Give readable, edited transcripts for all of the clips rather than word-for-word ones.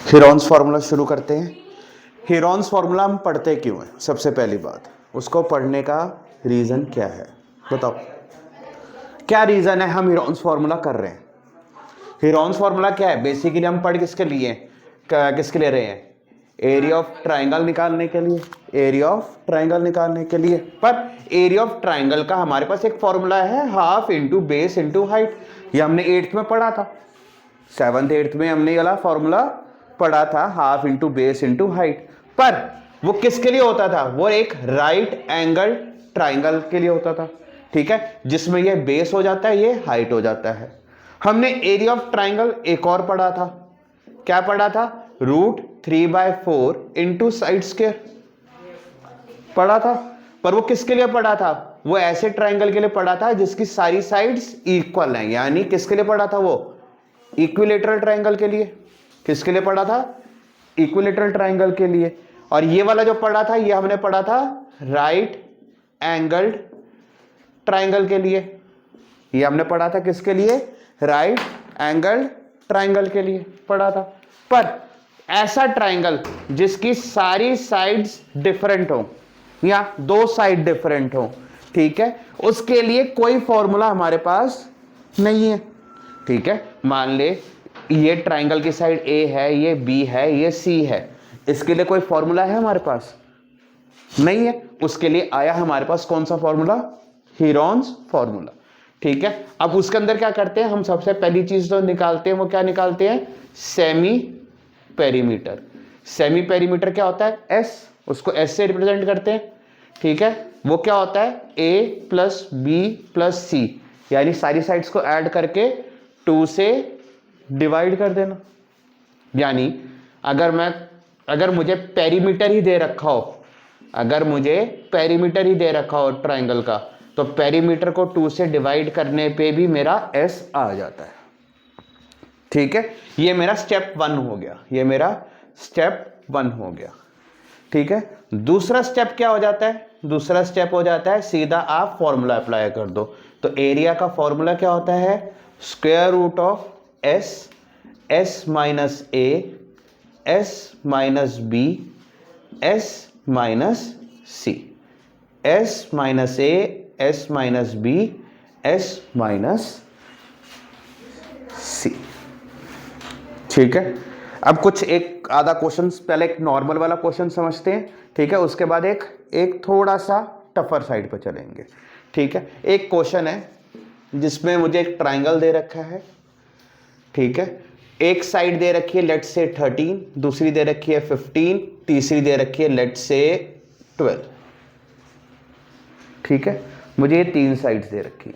Heron's formula शुरू करते हैं। हीरोन्स फार्मूला हम पढ़ते क्यों हैं? सबसे पहली बात, उसको पढ़ने का रीज़न क्या है? बताओ, क्या रीज़न है हम हीरोन्स फार्मूला कर रहे हैं? हीरोन्स फार्मूला क्या है? बेसिकली हम पढ़ किसके लिए रहे हैं? एरिया ऑफ ट्राइंगल निकालने के लिए, एरिया ऑफ ट्राइंगल निकालने के लिए। पर एरिया ऑफ ट्राइंगल का हमारे पास एक फॉर्मूला है, half into base into height. ये हमने 8th में पढ़ा था, 7th 8th में हमने ये वाला फॉर्मूला पढ़ा था, half into base into height. पर वो किसके लिए होता था? वो एक राइट एंगल ट्राइंगल के लिए होता था, ठीक है, जिसमें ये बेस हो जाता है, ये हाइट हो जाता है। हमने एरिया ऑफ ट्राइंगल एक और पढ़ा था, क्या पढ़ा था? √3/4 इंटू साइड स्क्वायर पढ़ा था। पर वो किसके लिए पढ़ा था? वो ऐसे ट्राइंगल के लिए पढ़ा था जिसकी सारी साइड्स इक्वल हैं, यानी किसके लिए पढ़ा था? वो इक्विलेटरल ट्राइंगल के लिए। किसके लिए पढ़ा था? इक्विलेटरल ट्राइंगल के लिए। और ये वाला जो पढ़ा था, ये हमने पढ़ा था राइट एंगल्ड ट्राइंगल के लिए। ये हमने पढ़ा था किसके लिए? राइट एंगल्ड ट्राइंगल के लिए पढ़ा था। पर ऐसा ट्राइंगल जिसकी सारी साइड्स डिफरेंट हो या दो साइड डिफरेंट हो, ठीक है, उसके लिए कोई फॉर्मूला हमारे पास नहीं है, ठीक है। मान ले ये ट्राइंगल की साइड ए है, ये बी है, ये सी है, इसके लिए कोई फॉर्मूला है हमारे पास? नहीं है। उसके लिए आया हमारे पास कौन सा फॉर्मूला? हीरोन्स फॉर्मूला, ठीक है। अब उसके अंदर क्या करते हैं हम? सबसे पहली चीज जो निकालते हैं वो क्या निकालते हैं? Semi perimeter. सेमी पेरीमीटर क्या होता है? एस, उसको एस से रिप्रेजेंट करते हैं, ठीक है। वो क्या होता है? ए प्लस बी प्लस सी, यानी सारी साइड्स को ऐड करके 2 से डिवाइड कर देना। यानी अगर मुझे पेरीमीटर ही दे रखा हो, अगर मुझे पेरीमीटर ही दे रखा हो ट्राइंगल का, तो पेरीमीटर को 2 से डिवाइड करने पे भी मेरा एस आ जाता है, ठीक है। ये मेरा स्टेप 1 हो गया, ये मेरा स्टेप 1 हो गया, ठीक है। दूसरा स्टेप क्या हो जाता है? दूसरा स्टेप हो जाता है सीधा आप फॉर्मूला अप्लाई कर दो। तो एरिया का फॉर्मूला क्या होता है? Square root of S, S minus A, S minus B, S minus C, S minus A, S minus B, S minus C, ठीक है। अब कुछ एक आधा क्वेश्चन, पहले एक नॉर्मल वाला क्वेश्चन समझते हैं, ठीक है, उसके बाद एक थोड़ा सा टफर साइड पर चलेंगे, ठीक है। एक क्वेश्चन है जिसमें मुझे एक ट्राइंगल दे रखा है, ठीक है। एक साइड दे रखी है लेट्स से 13, दूसरी दे रखी है 15, तीसरी दे रखी है लेट्स से 12, ठीक है। मुझे ये 3 साइड्स दे रखी है,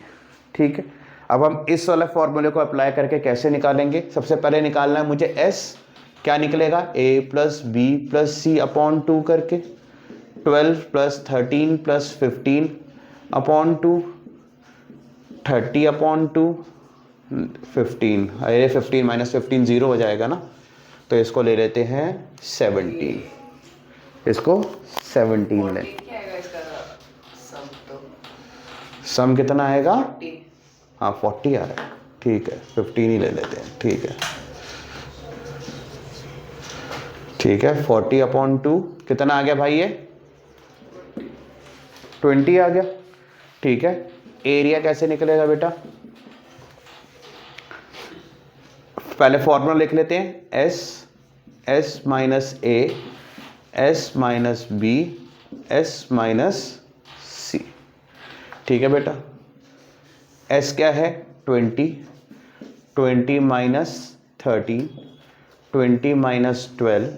ठीक है। अब हम इस वाले फॉर्मूले को अप्लाई करके कैसे निकालेंगे? सबसे पहले निकालना है मुझे एस, क्या निकलेगा? ए प्लस बी प्लस सी अपॉन 2 करके, 12 प्लस 13 प्लस 15 अपॉन 2, 30 अपॉन 2, 15, अरे 15 माइनस 15 0 हो जाएगा ना, तो इसको ले लेते हैं 17, इसको 17 ले। सम कितना आएगा? हाँ 40 आ रहा है, ठीक है, 15 ही ले लेते हैं, ठीक है, ठीक है। 40 अपॉन 2 कितना आ गया भाई? ये 20 आ गया, ठीक है। एरिया कैसे निकलेगा बेटा? पहले फॉर्मूला लिख लेते हैं, S, S minus A, S minus B, S minus C, ठीक है बेटा। एस क्या है? 20, 20 माइनस 13, 20 माइनस 12,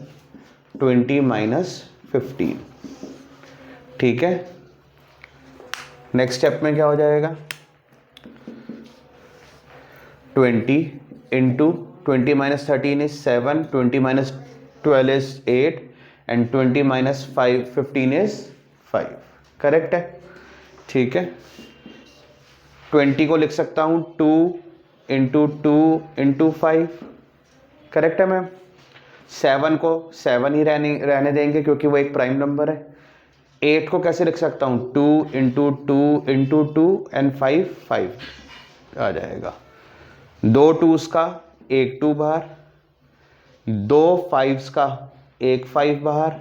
20 माइनस 15, ठीक है। नेक्स्ट स्टेप में क्या हो जाएगा? 20 into 20 minus 13 is 7, 20 minus 12 is 8 and 20 minus 15 is 5, correct है, ठीक है। 20 को लिख सकता हूँ 2 इंटू 2 इंटू 5, करेक्ट है मैम। 7 को 7 ही रहने देंगे क्योंकि वो एक प्राइम नंबर है। 8 को कैसे लिख सकता हूँ? 2 इंटू 2 इंटू 2 एंड 5 आ जाएगा। 2 2s का 1 2 बाहर, 2 5s का एक 5 बाहर,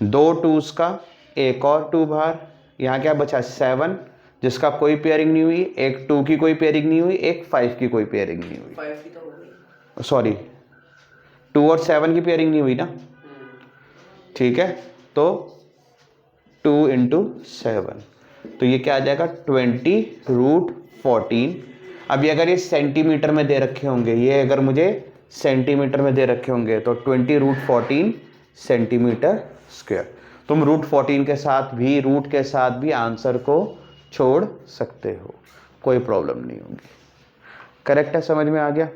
2 2s का एक और 2 बाहर, यहाँ क्या बचा 7 जिसका कोई पेयरिंग नहीं हुई, एक 2 की कोई पेयरिंग नहीं हुई, एक 5 की कोई पेयरिंग नहीं हुई, 5 की तो हो गई, सॉरी 2 और 7 की पेयरिंग नहीं हुई ना, ठीक है। तो 2 × 7 तो ये क्या आ जाएगा 20√14। अभी अगर ये सेंटीमीटर में दे रखे होंगे, ये अगर मुझे सेंटीमीटर में दे रखे होंगे तो 20√14 सेंटीमीटर स्क्वायर। तुम √14 के साथ भी, रूट के साथ भी आंसर को छोड़ सकते हो, कोई प्रॉब्लम नहीं होगी। करेक्ट है, समझ में आ गया।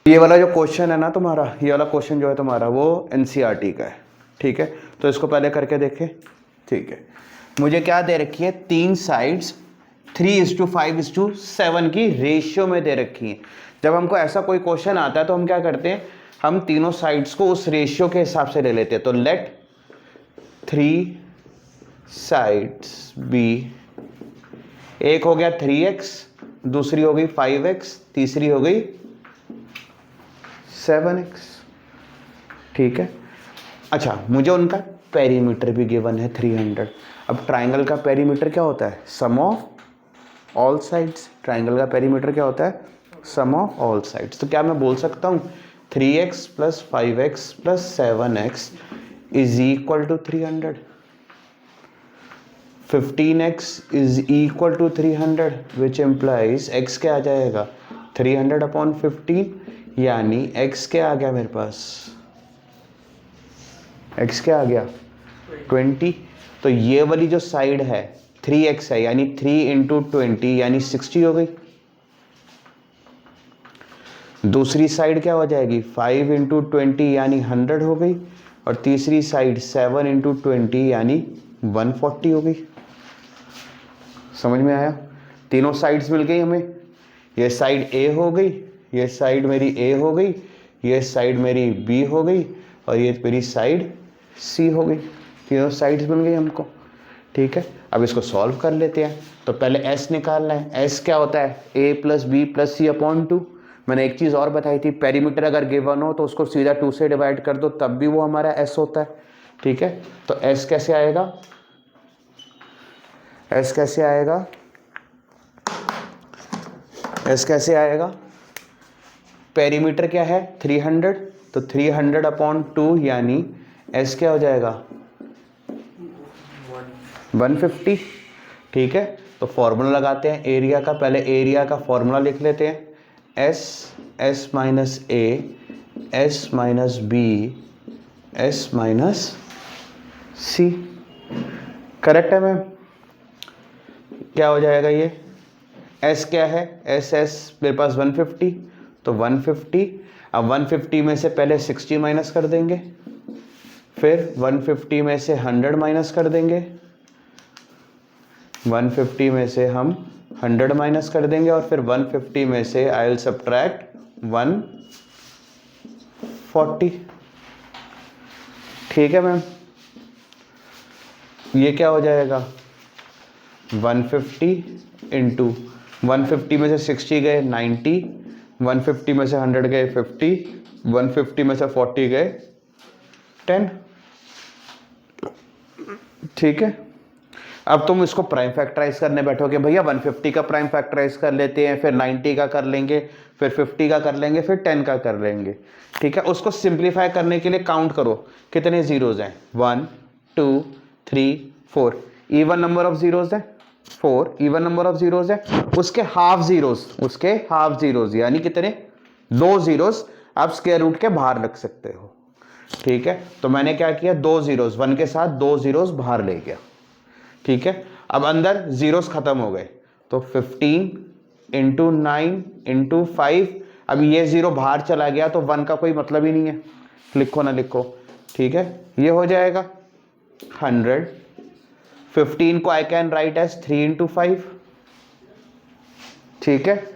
ये वाला जो क्वेश्चन है ना तुम्हारा, ये वाला क्वेश्चन जो है तुम्हारा वो एनसीईआरटी का है, ठीक है। तो इसको पहले करके देखें, ठीक है। मुझे क्या दे रखी है, 3 साइड्स 3:5:7 की रेशियो में दे रखी हैं। जब हमको ऐसा कोई क्वेश्चन आता है तो हम क्या करते हैं, हम तीनों साइड्स को उस रेशियो के हिसाब से ले लेते हैं। तो लेट 3 साइड्स बी, एक हो गया 3x, दूसरी हो गई 5x, तीसरी हो गई 7x, ठीक है। अच्छा, मुझे उनका पेरीमीटर भी गिवन है 300। अब ट्राइंगल का पेरीमीटर क्या होता है, सम ऑफ ऑल साइड्स। ट्राइंगल का पेरीमीटर क्या होता है, सम ऑफ ऑल साइड्स। तो क्या मैं बोल सकता हूँ 3x + 5x + 7x = 300, 15x = 300, which implies x क्या आ जाएगा 300/15, यानी x क्या आ गया मेरे पास, x क्या आ गया 20। तो ये वाली जो साइड है 3x है, यानी 3 × 20 यानी 60 हो गई। दूसरी साइड क्या हो जाएगी 5 × 20 यानी 100 हो गई, और तीसरी साइड 7 × 20 यानी 140 हो गई। समझ में आया, तीनों साइड्स मिल गई हमें। ये साइड A हो गई, ये साइड मेरी A हो गई, ये साइड मेरी B हो गई, और ये मेरी साइड C हो गई। तीनों साइड्स मिल गई हमको, ठीक है। अब इसको सॉल्व कर लेते हैं। तो पहले S निकालना है। S क्या होता है, A + B + C/2। मैंने एक चीज़ और बताई थी, पेरीमीटर अगर गिवन हो तो उसको सीधा 2 से डिवाइड कर दो, तब भी वो हमारा S होता है, ठीक है। तो S कैसे आएगा, S कैसे आएगा, S कैसे आएगा, पेरीमीटर क्या है 300, तो 300/2 यानी S क्या हो जाएगा 150, ठीक है। तो फॉर्मूला लगाते हैं एरिया का। पहले एरिया का फॉर्मूला लिख लेते हैं, S - A S - B S - C। Correct है मैम, क्या हो जाएगा ये, S क्या है, S मेरे पास 150, तो 150। अब 150 में से पहले 60 माइनस कर देंगे, फिर 150 में से 100 माइनस कर देंगे, 150 में से हम 100 माइनस कर देंगे, और फिर 150 में से आई विल सब्ट्रैक्ट 140, ठीक है मैम। ये क्या हो जाएगा 150 × 150 में से 60 गए 90, 150 में से 100 गए 50, 150 में से 40 गए 10, ठीक है। अब तुम इसको प्राइम फैक्टराइज करने बैठोगे, भैया 150 का प्राइम फैक्टराइज कर लेते हैं, फिर 90 का कर लेंगे, फिर 50 का कर लेंगे, फिर 10 का कर लेंगे, ठीक है। उसको सिंप्लीफाई करने के लिए काउंट करो कितने जीरोज हैं, 1 2 3 4, इवन नंबर ऑफ जीरोज है 4, इवन नंबर ऑफ जीरोज है। उसके हाफ जीरोज यानी कितने, 2 जीरोज आप स्क्वायर रूट के बाहर रख सकते हो, ठीक है। तो मैंने क्या किया, 2 जीरोज 1 के साथ 2 जीरोज बाहर ले गया, ठीक है। अब अंदर जीरोस खत्म हो गए, तो 15 × 9 × 5, अब ये जीरो बाहर चला गया तो 1 का कोई मतलब ही नहीं है, लिखो ना लिखो, ठीक है। ये हो जाएगा 100। 15 को आई कैन राइट एज 3 × 5, ठीक है।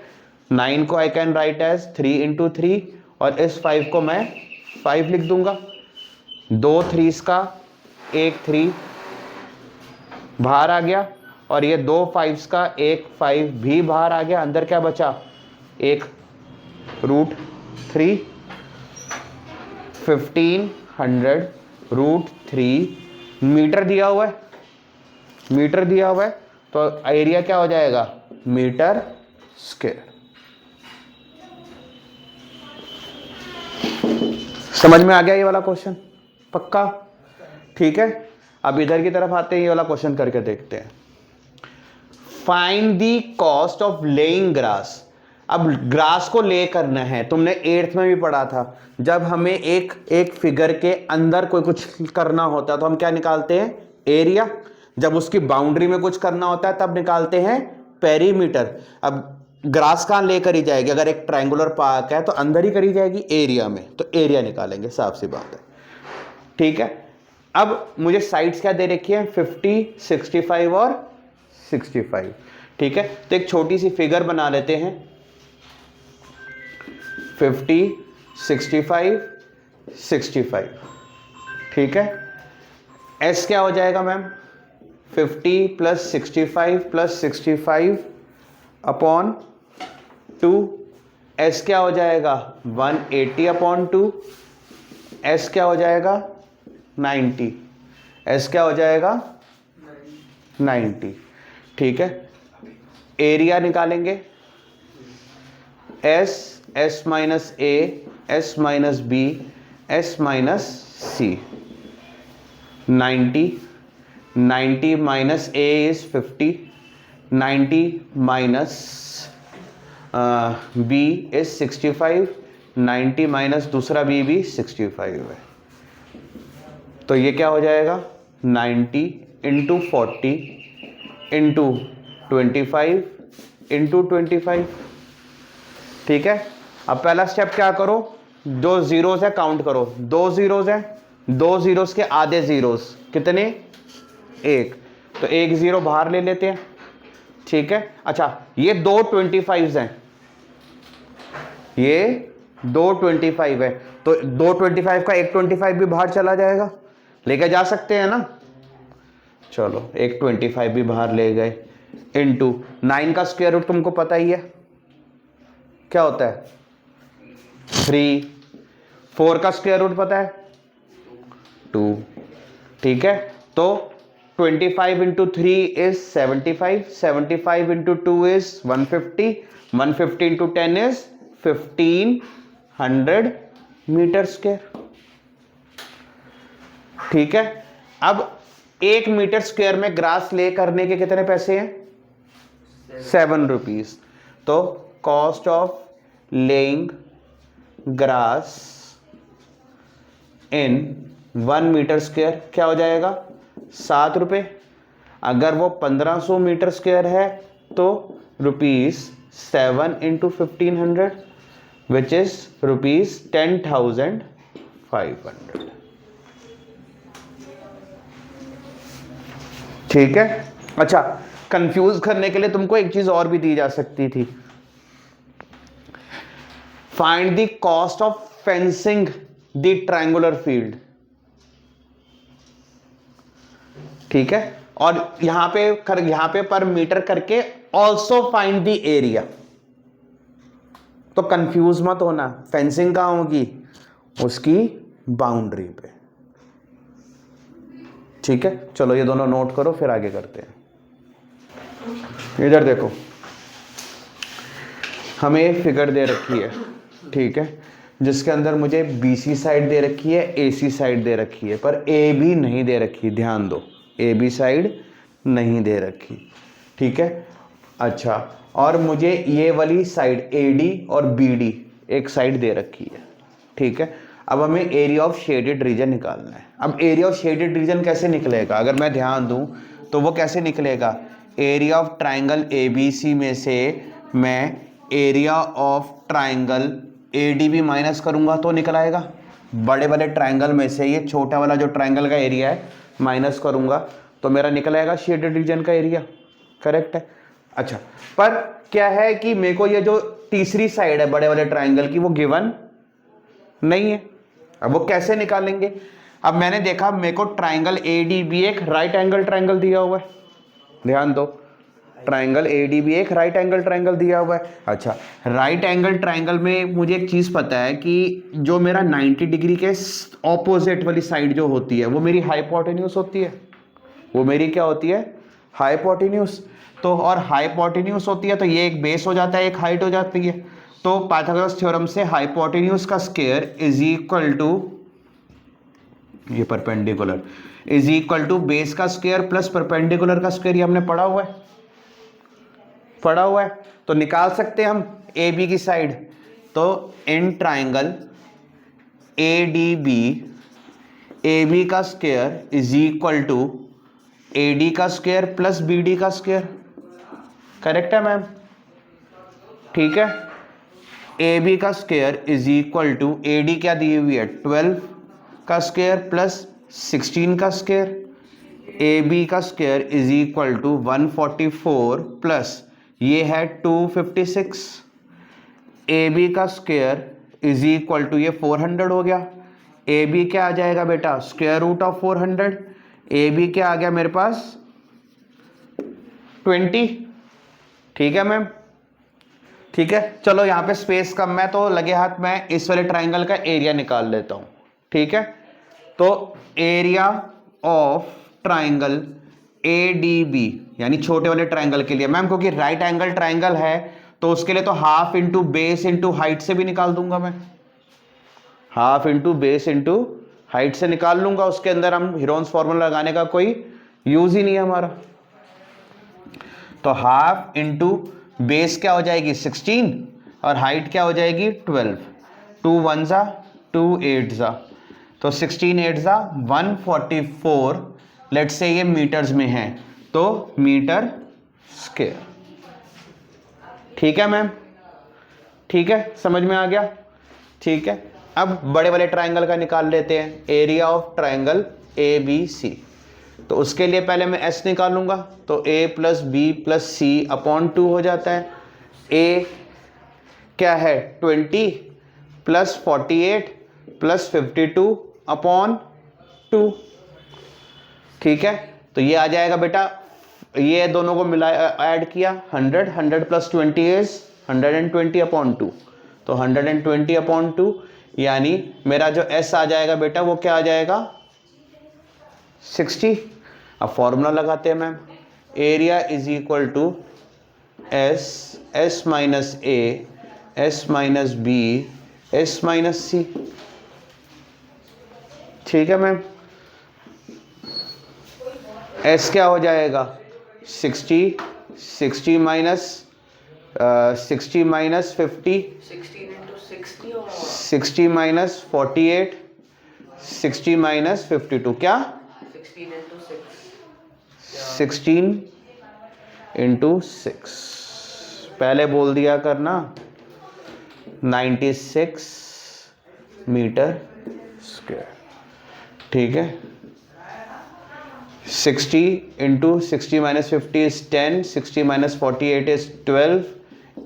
9 को आई कैन राइट एज 3 × 3, और इस 5 को मैं 5 लिख दूंगा। 2 3s का एक 3 बाहर आ गया, और ये 2 5s का एक 5 भी बाहर आ गया। अंदर क्या बचा, एक √3, 1500√3 मीटर दिया हुआ है, मीटर दिया हुआ है, तो एरिया क्या हो जाएगा, मीटर स्क्वायर। समझ में आ गया ये वाला क्वेश्चन? पक्का? ठीक है, अब इधर की तरफ आते हैं, ये वाला क्वेश्चन करके देखते हैं। Find the cost of laying grass. अब ग्रास को ले करना है, तुमने 8th में भी पढ़ा था, जब हमें एक फिगर के अंदर कोई कुछ करना होता है तो हम क्या निकालते हैं, एरिया। जब उसकी बाउंड्री में कुछ करना होता है तब निकालते हैं पेरीमीटर। अब ग्रास कहाँ लेकर ही जाएगी, अगर एक ट्रायंगुलर पार्क है तो अंदर ही करी जाएगी एरिया में, तो एरिया निकालेंगे, साफ सी बात है। ठीक है, अब मुझे साइड्स क्या दे रखी है, 50, 65 और 65। ठीक है, तो एक छोटी सी फिगर बना लेते हैं, 50, 65, 65। ठीक है, एस क्या हो जाएगा मैम, 50 + 65 + 65 अपॉन 2। एस क्या हो जाएगा, 180/2। एस क्या हो जाएगा, 90। एस क्या हो जाएगा, 90। ठीक है, एरिया निकालेंगे, S, S - A, S - B, S - C। 90 - A is 50, 90 - B is 65, 90 - दूसरा B भी 65 है। तो ये क्या हो जाएगा, 90 × 40 × 25 × 25। ठीक है, अब पहला स्टेप क्या करो, जो जीरोस है काउंट करो, 2 जीरोस है, 2 जीरोस के आधे जीरोस कितने, 1, तो 1 जीरो बाहर ले लेते हैं। ठीक है, अच्छा ये 2 25 हैं, ये 2 25 है, तो 2 25 का 1 25 भी बाहर चला जाएगा, लेके जा सकते हैं ना, चलो 1 25 भी बाहर ले गए, इंटू 9 का स्क्वायर रूट तुमको पता ही है क्या होता है, 3। 4 का स्क्वायर रूट पता है, 2। ठीक है, तो 25 × 3 is 75, 75 × 2 is 150, 150 × 10 is 1500 metre square. ठीक है, अब 1 मीटर स्क्वायर में ग्रास ले करने के कितने पैसे हैं, 7 रुपीज। तो cost of laying grass in 1 metre square क्या हो जाएगा, 7 रुपये। अगर वो 1500 मीटर स्क्वायर है तो ₹7 × 1500 विच इज ₹10,500। ठीक है, अच्छा कंफ्यूज करने के लिए तुमको एक चीज और भी दी जा सकती थी, find the cost of fencing the triangular field. ठीक है, और यहां पे पर मीटर करके ऑल्सो फाइंड द एरिया। तो कंफ्यूज मत होना, फेंसिंग कहां होगी, उसकी बाउंड्री पे। ठीक है, चलो ये दोनों नोट करो, फिर आगे करते हैं। इधर देखो, हमें एक फिगर दे रखी है, ठीक है, जिसके अंदर मुझे BC साइड दे रखी है, AC साइड दे रखी है, पर AB नहीं दे रखी, ध्यान दो, AB साइड नहीं दे रखी। ठीक है, अच्छा, और मुझे ये वाली साइड AD और BD एक साइड दे रखी है। ठीक है, अब हमें एरिया ऑफ शेडेड रीजन निकालना है। अब एरिया ऑफ शेडेड रीजन कैसे निकलेगा, अगर मैं ध्यान दूं तो वो कैसे निकलेगा, एरिया ऑफ ट्राइंगल ABC में से मैं area of triangle ADB minus करूंगा तो निकल आएगा। बड़े वाले ट्राइंगल में से ये छोटा वाला जो ट्राइंगल का एरिया है माइनस करूंगा तो मेरा निकल आएगा शेडेड रीजन का एरिया। करेक्ट है। अच्छा, पर क्या है कि मेरे को ये जो तीसरी साइड है बड़े वाले ट्राइंगल की वो गिवन नहीं है। अब वो कैसे निकालेंगे, अब मैंने देखा मेरे को ट्राइंगल ADB एक राइट एंगल ट्राइंगल दिया हुआ है, ध्यान दो, ट्राइंगल ADB एक राइट एंगल ट्राइंगल दिया हुआ है। अच्छा, राइट एंगल ट्राइंगल में मुझे एक चीज़ पता है कि जो मेरा 90 डिग्री के ऑपोजिट वाली साइड जो होती है वो मेरी हाइपोटेन्यूज होती है। वो मेरी क्या होती है? हाइपोटेन्यूज। तो और हाइपोटेन्यूज होती है तो ये एक बेस हो जाता है, एक हाइट हो जाती है। तो पाइथागोरस थ्योरम से हाइपोटेन्यूज का स्क्वायर इज इक्वल टू, ये perpendicular, is equal to base का स्क्वायर प्लस परपेंडिकुलर का स्क्वायर। ये हमने पढ़ा हुआ है। तो निकाल सकते हैं हम AB की साइड। तो इन ट्राइंगल ADB, AB का square is equal to AD का स्क्वायर प्लस BD का स्क्वायर। करेक्ट है मैम? ठीक है। AB का square is equal to, AD क्या दी हुई है? 12 का स्क्वायर प्लस 16 का स्क्वायर। AB का square is equal to 144 plus ये है 256। AB का स्क्वायर इज इक्वल टू, ये 400 हो गया। AB क्या आ जाएगा बेटा? Square root of 400। AB क्या आ गया मेरे पास? 20। ठीक है मैम? ठीक है, चलो यहाँ पे स्पेस कम है तो लगे हाथ मैं इस वाले ट्राइंगल का एरिया निकाल लेता हूँ। ठीक है, तो एरिया ऑफ ट्राइंगल ADB यानी छोटे वाले ट्राइंगल के लिए मैम, क्योंकि राइट एंगल ट्राइंगल है तो उसके लिए तो half into base into height से भी निकाल दूंगा मैं। Half into base into height से निकाल लूंगा। उसके अंदर हम हीरोन्स फॉर्मूला लगाने का कोई यूज ही नहीं है हमारा। तो हाफ इंटू बेस क्या हो जाएगी? 16 और हाइट क्या हो जाएगी? 12। 2 1 जा 2 8 जा, तो 16 8 जा 144। लेट्स से ये मीटर्स में है तो मीटर स्क्वायर। ठीक है मैम? ठीक है, समझ में आ गया? ठीक है, अब बड़े वाले ट्राइंगल का निकाल लेते हैं, एरिया ऑफ ट्राइंगल ABC। तो उसके लिए पहले मैं S निकालूंगा, तो A plus B plus C upon 2 हो जाता है। A क्या है? 20 प्लस 48 प्लस 52 अपॉन 2। ठीक है, तो ये आ जाएगा बेटा, ये दोनों को मिला ऐड किया 100, 100 प्लस 20 इज 120 अपॉन 2, तो 120 अपॉन 2 यानी मेरा जो S आ जाएगा बेटा वो क्या आ जाएगा? 60। अब फॉर्मूला लगाते हैं ma'am, area is equal to S minus A, S minus B, S minus C। ठीक है मैम? S क्या हो जाएगा? 60 माइनस 60 माइनस 50, 60 माइनस 48, 60 माइनस 52, क्या? 16 इंटू 6। पहले बोल दिया करना 96 मीटर स्क्वायर। ठीक है, 60 into 60 minus 50 is 10, 60 minus 48 is 12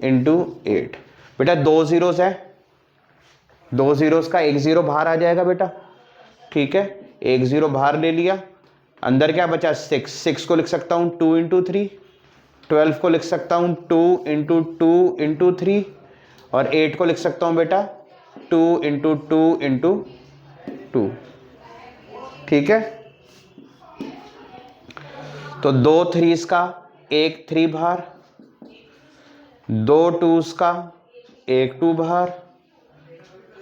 into 8। बेटा 2 जीरोस है, 2 जीरोस का 1 जीरो बाहर आ जाएगा बेटा। ठीक है, 1 जीरो बाहर ले लिया, अंदर क्या बचा? 6 को लिख सकता हूँ 2 इंटू 3, 12 को लिख सकता हूँ 2 इंटू 2 इंटू 3, और 8 को लिख सकता हूँ बेटा 2 इंटू 2 इंटू 2। ठीक है, तो 2 3s का 1 3 बाहर, 2 2s का 1 2 बाहर।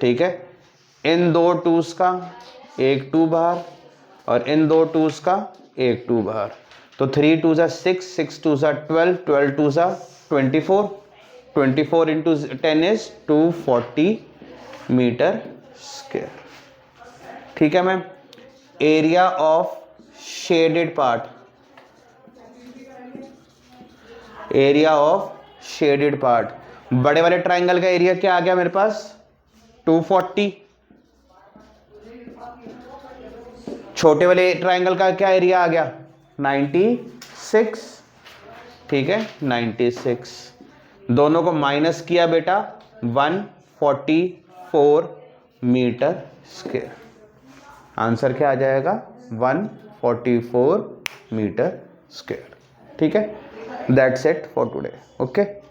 ठीक है, इन 2 2s का 1 2 बाहर और इन 2 2s का 1 2 बाहर। तो 3 2 जा 6, 6 2 जा 12, 12 2 जा 24, 24 इंटू 10 इज 240 मीटर स्क्वायर। ठीक है ma'am? Area of shaded part, area of shaded part, बड़े वाले ट्राइंगल का एरिया क्या आ गया मेरे पास? 240। छोटे वाले ट्राइंगल का क्या एरिया आ गया? 96। ठीक है, 96। दोनों को माइनस किया बेटा 144 मीटर स्क्वायर। आंसर क्या आ जाएगा? 144 मीटर स्क्वायर। ठीक है, that's it for today. Okay.